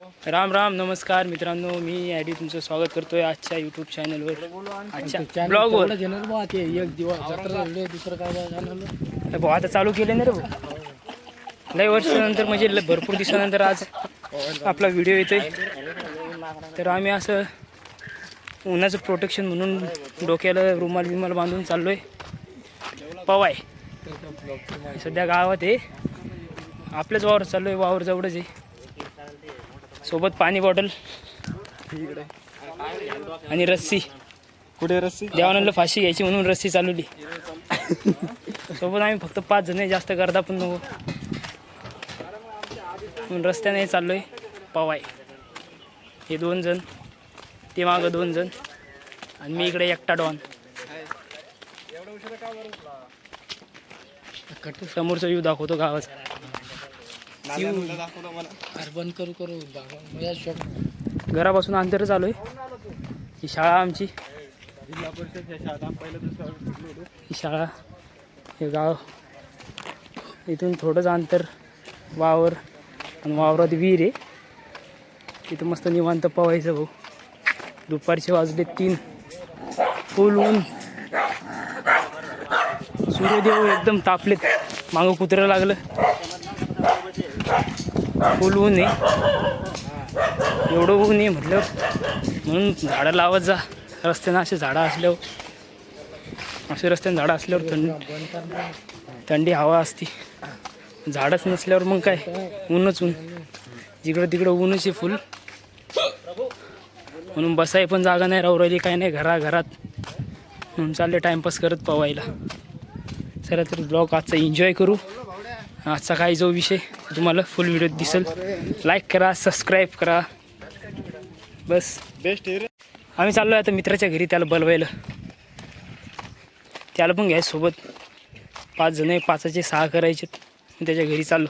राम राम नमस्कार मित्रांनो, मी ॲडी तुमचं स्वागत करतोय आजच्या यूट्यूब चॅनलवर, आजच्या ब्लॉगवर. आता चालू केले ना रे भाऊ, लय वर्षानंतर म्हणजे भरपूर दिवसानंतर आज आपला व्हिडिओ येतोय. तर आम्ही असं उन्हाचं प्रोटेक्शन म्हणून डोक्याला रुमाल बांधून चाललोय पवाय. सध्या गावात आहे, आपल्याच वावर चाललोय, वावर जवळच आहे. सोबत पाणी बॉटल आणि रस्सी. कुठे रस्सी? देवानंदला फाशी घ्यायची म्हणून रस्सी चालवली. सोबत आम्ही फक्त 5 जण, जास्त करता पण नको म्हणून रस्त्याने चाललोय पवाय. हे 2 जण, ते मागं 2 जण आणि मी इकडे एकटा डॉन. समोरचा व्ह्यू दाखवतो गावाचा. बंद करू घरापासून अंतरच आलोय. ही शाळा आमची, ही शाळा, हे गाव. इथून थोडंच अंतर वावर, आणि वावरात विहीर आहे. तिथं मस्त निवांत पवायचं भाऊ. दुपारचे वाजले 3, फुल ऊन. सूर्यदेव एकदम तापलेत, मागं कुत्रं लागलं. फुल ऊन आहे, एवढं ऊन आहे म्हटलं म्हणून झाडं लावत जा रस्त्यानं. असे झाडं असल्यावर, असे रस्त्यानं झाडं असल्यावर थंडी हवा असते. झाडच नसल्यावर मग काय, ऊनच ऊन. जिकडं तिकडं ऊनच आहे फुल. म्हणून बसाय पण जागा नाही राहू राहिली, काय नाही घरात. म्हणून चालले टाईमपास करत पवायला. चला तर ब्लॉग आजचा एन्जॉय करू. आजचा काही जो विषय तुम्हाला फुल व्हिडिओ दिसेल. लाईक करा, सबस्क्राईब करा. बस बेस्ट. आम्ही चाललो आहे आता मित्राच्या घरी, त्याला बोलवायला. त्याला पण घ्यायचं सोबत. 5 जण आहे, 5चे 6 करायचे. त्याच्या घरी चाललो.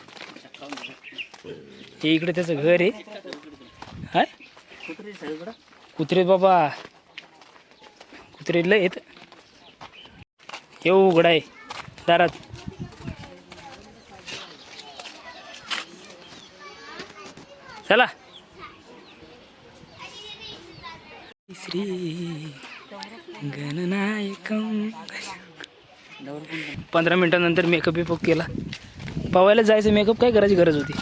हे इकडे त्याचं घर आहे. हाय कुत्रे बाबा, कुत्रे लय येत. हे उघडा आहे दारात. चला. श्री गणनायकम. 15 मिनिटानंतर मेकअप केला. पवायला जायचं, मेकअप काय करायची गरज होती.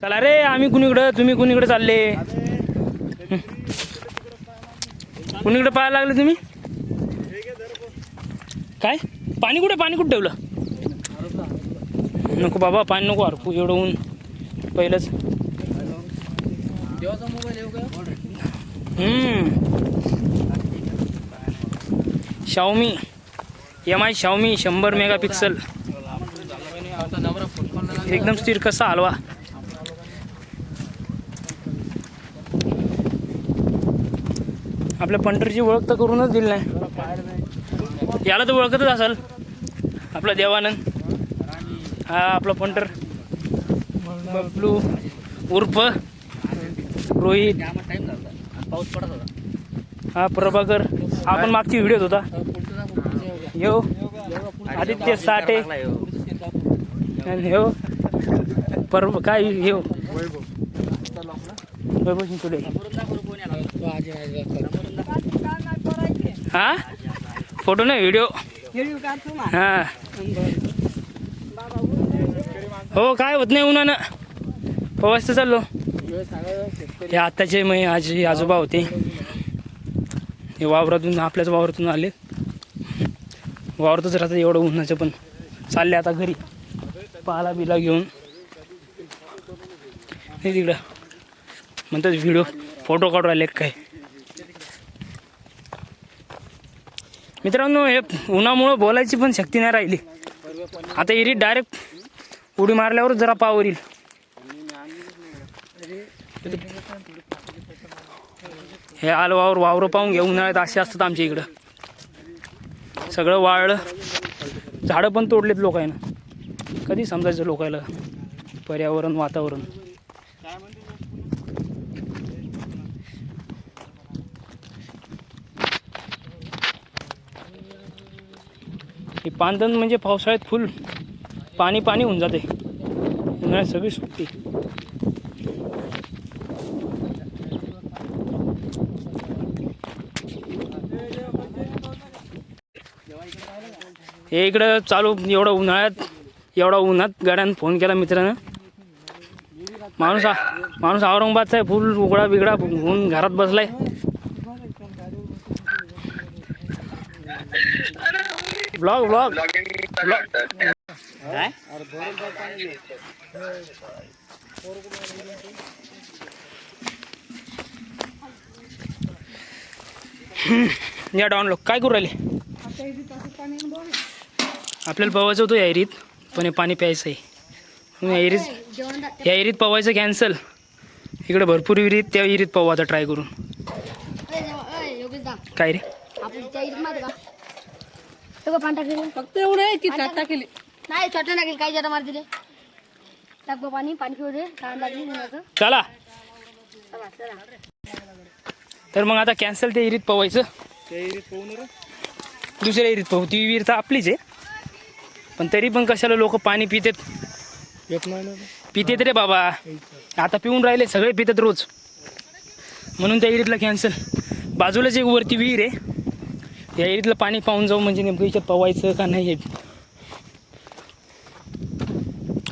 चला रे, आम्ही कुणीकडं, तुम्ही कुणीकडे चालले. कुणीकडे पाहायला लागले तुम्ही. काय पाणी कुठे ठेवलं. नको बाबा, पाणी नको हरकू, एवढं ऊन. पहिलंच Xiaomi MI 100 मेगापिक्सल. एकदम स्थिर कसा हलवा. आपल्या पंढरची ओळख तर करूनच दिली नाही. याला तर ओळखतच असाल, आपला देवानंद. हा आपला पंढर बबलू उर्फ रोहित. पाऊस पडत होता. हा प्रभाकर. आपण मागची व्हिडिओत होता. यो आदित्य साठे. हो परवा काय हो वैभव. हा फोटो नाही, व्हिडिओ. हा हो, काय होत नाही उन्हानं. पवायचं चाललो. हे आत्ताचे मग आजी आजोबा होते, हे वावरातून, आपल्याच वावरातून आले. वावरातच राहतात एवढं उन्हाचं, पण चालले आता घरी पाला बिला घेऊन. हे तिकडं म्हणतात व्हिडिओ फोटो काढून राहिले काय. मित्रांनो, हे उन्हामुळं बोलायची पण शक्ती नाही राहिली. आता इरी डायरेक्ट उडी मारल्यावर जरा पावर येईल. हे वावर पाहून घेऊन उन्हाळ्यात असे असतात आमच्या इकडं. सगळं वाळलं, झाडं पण तोडलेत लोकांना. कधी समजायचं लोकायला. पर्यावरण वातावरण. हे पांदन म्हणजे पावसाळ्यात फुल पाणी पाणी होऊन जाते, उन्हाळ्यात सगळी सुकते. हे इकडं चालू एवढं उन्हात गाड्यानं फोन केला मित्रानं. माणूस औरंगाबादचा आहे, फुल उघडा बिगडा होऊन घरात बसलाय. ब्लॉग काय या डाऊनलोड काय करू राहिले. आपल्याला पवायचं होतं या एरीत, पण हे पाणी प्यायचं आहे. या एरीत पवायचं कॅन्सल. इकडे भरपूर विहिरीत, त्या विहिरीत पवा आता ट्राय करून. काय रे फक्त एवढं आहे की टाकेली नाही छोटं टाकेल काही जरा मार दिले टाक पाणी पिऊ दे लागली चला. तर मग आता कॅन्सल त्या विहिरीत पवायचं. दुसऱ्या विहिरीत पाहू. ती विहीर तर आपलीच आहे, पण तरी पण कशाला लोक पाणी पितेत रे बाबा. आता पिऊन राहिले सगळे, पितात रोज, म्हणून त्या विहिरीतला कॅन्सल. बाजूलाच एक वरती विहीर आहे, या विहिरीतलं पाणी पाहून जाऊ म्हणजे नेमकं याच्यात पवायचं का नाही.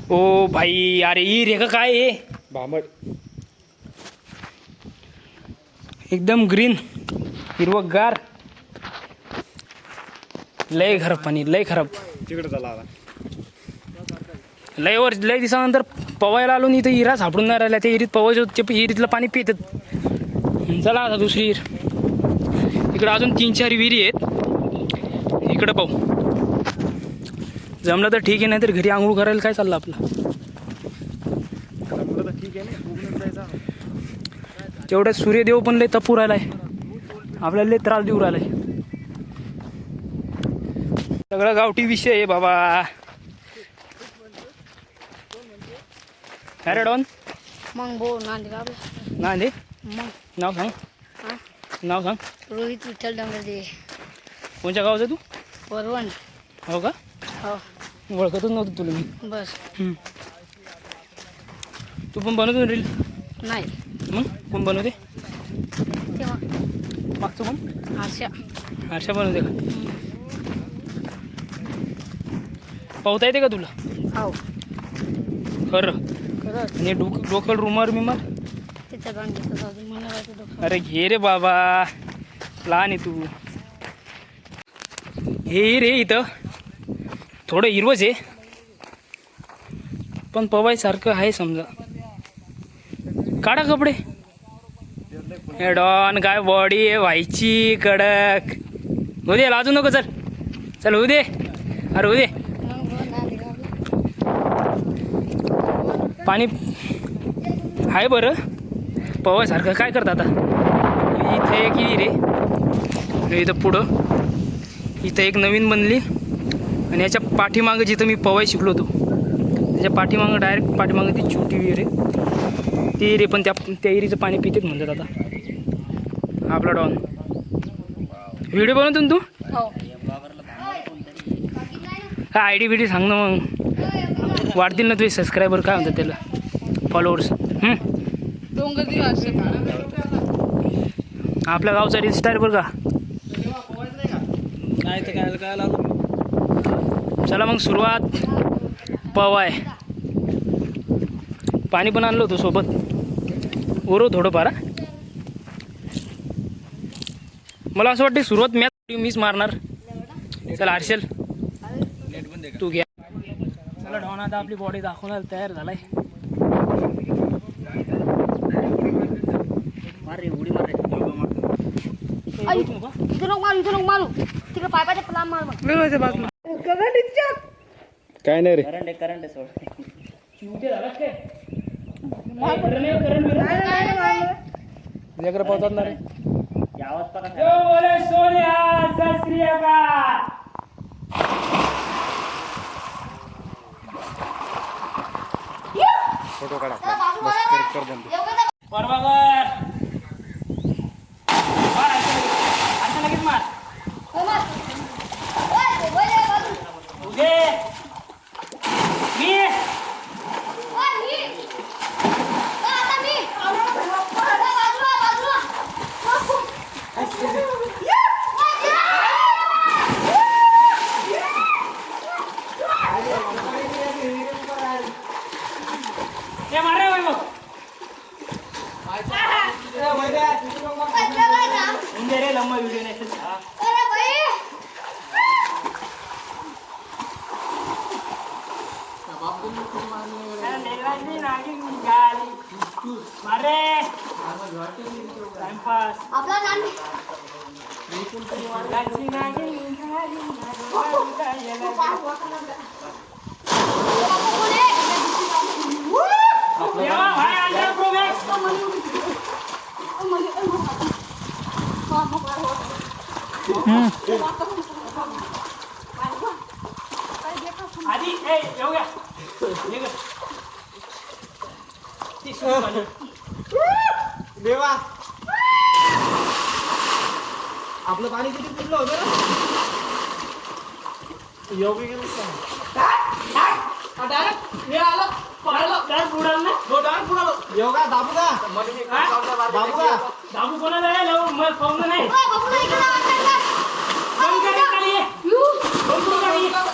ओ भाई, अरे विहीर आहे का काय आहे. भामट एकदम ग्रीन हिरवगार. लय खराब पाणी, लय खराब. तिकडे झाला लय दिवसानंतर पवायला आलो. नाही तर हिरा सापडून नाही राहिला. त्या हिरीत पवायचं होतं, ते हिरीतलं पाणी पितात. चला आता दुसरी हिर. इकडं अजून 3-4 विहिरी आहेत, इकडं पाहू. जमलं तर ठीक आहे, नाही तर घरी आंघोळ करायला काय चाललं आपलं. ठीक आहे ना. तेवढ्यात सूर्यदेव पण लय तपू राहिलाय, आपल्याला लय त्रास देऊ राहिलाय. सगळं गावठी विषय आहे बाबा. अरे डॉन मग बो नांदे नांदे मग नाव सांग. नाव सांग. रोहित विठ्ठल डांगरे. कोणत्या गावाचं तू. वरवण. हो का. हो ओळखतच नव्हतं तुला मी. बस. तू पण बनवतो रील. नाही मग कोण बनवते. तेव्हा मागचं कोण. हर्षा बनवते का. पाहता येते का तुला. हो खरं. खरंच आणि डोकं रुमार बिमार. तिच्या गांडीचं मला वाटतं. अरे घे रे बाबा, लहान आहे तू. हे रे इथं थोडं हिरवच आहे, पण पवायसारखं आहे समजा. काढा कपडे. हे डॉन काय बॉडी आहे व्हायची कडक. होऊ दे, लाजू नको. चल होऊ दे. अरे होऊ दे. पाणी आहे बरं पवायसारखं. काय करता आता. इथं एक विहीर आहे, इथं पुढं इथं एक नवीन बनली, आणि याच्या पाठीमागं जिथं मी पवाय शिकलो होतो त्याच्या पाठीमागं डायरेक्ट पाठीमागं ती छोटी विहीर आहे. ती विहीर आहे, पण त्या विहिरीचं पाणी पितेच म्हणतात आता. आपला डॉन व्हिडिओ बनवतो ना तू. हा आय डी बिडी सांग ना, मग वाढतील ना तुझे सबस्क्रायबर. काय म्हणतात त्याला, फॉलोअर्स. आपल्या गावचा रील स्टार बरं का. नाही तर काय लागलं. चला मग सुरुवात. पवाय पाणी पण आणलं होतं सोबत. ओरो थोडंफार. मला असं वाटतं सुरुवात मीच मारणार. चला हर्षल तू घ्या. चला डॉन आता आपली बॉडी दाखवण्याला तयार झालाय. उडी मार इथं मारू तिकडे पायपाच्या प्लाम मार. काय नाही रे. करंट सोड. लेकरं पावतात ना रे. फोटो काढा बस कर बंद परवागर लगेच मार उगे मी मारे रे लंबा व्हिडिओ नाही मारे टाइमपास आपला आधी येऊ घ्या देवा आपलं पाणी किती फुटलं होतं योगी योगा दाबू का दाबू कोणाला पाहुणं नाही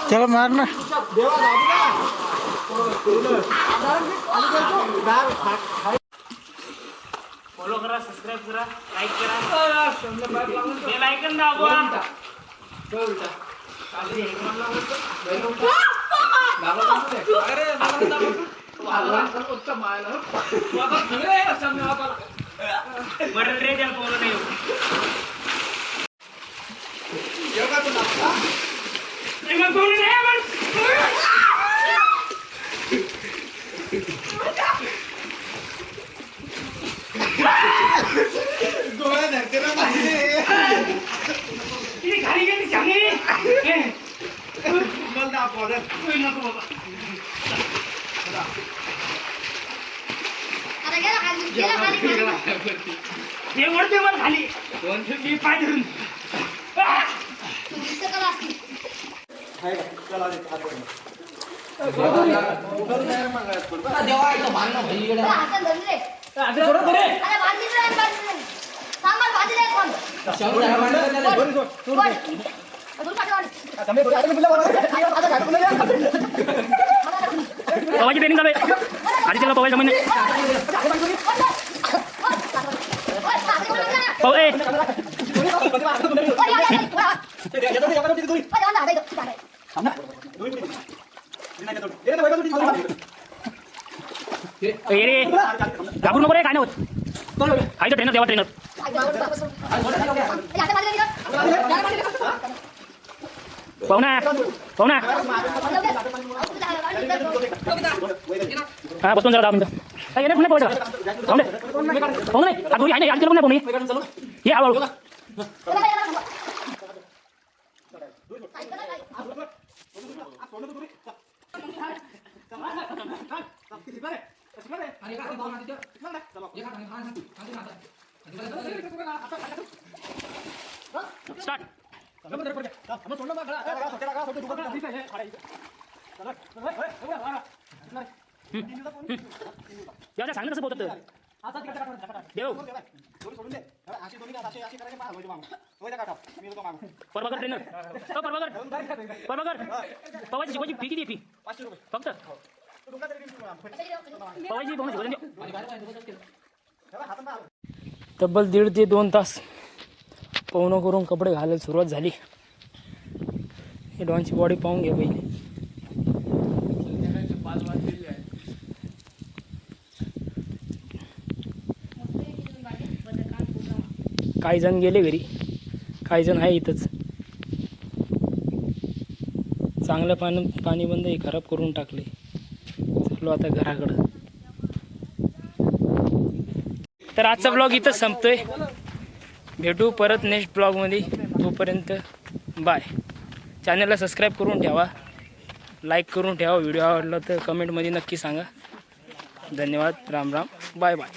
चलो मारना देवा दाबू का फॉलो करा सबस्क्राईब करा लाईक करा बेल आयकॉन दाबवा बरं रे त्याला फॉलो नाही डोळ्या धरते ना खाली गेली चांगली नको बाबा हे वरते वर खाली मी पाय धरून पवायची ट्रेनिंग चालू आहे आधी त्याला पवायचं म्हणजे रे घाबरू नको रे काय नाही होत आहे ट्रेनर देवा ट्रेनर पाहुणा पाहुणा हा बसून जरा 10 मिनिटं काय येणे पुन्हा पळतो पाहुणे पाहुणे आगोरी आहे ना यार केलं पुन्हा पाहुणे ये आवळू स्टार्ट या सांग कसं बोलत देव परवागर ट्रेनर परवागर परवागर पवायची शिकवायची फी किती फी फक्त पवायची तब्बल 1.5 ते 2 तास पवनं करून कपडे घालायला सुरुवात झाली. हे डॉनची बॉडी पाहून घ्या पहिले. काही जण गेले घरी, काही जण आहे इथंच. चांगलं पाणी बंद हे खराब करून टाकले. चलो आता घराकडं. तर आजचा ब्लॉग इथंच संपतोय. भेटू परत नेक्स्ट ब्लॉगमध्ये. तोपर्यंत बाय. चॅनलला सबस्क्राईब करून ठेवा, लाईक करून ठेवा. व्हिडिओ आवडला तर कमेंटमध्ये नक्की सांगा. धन्यवाद. राम राम. Bye bye.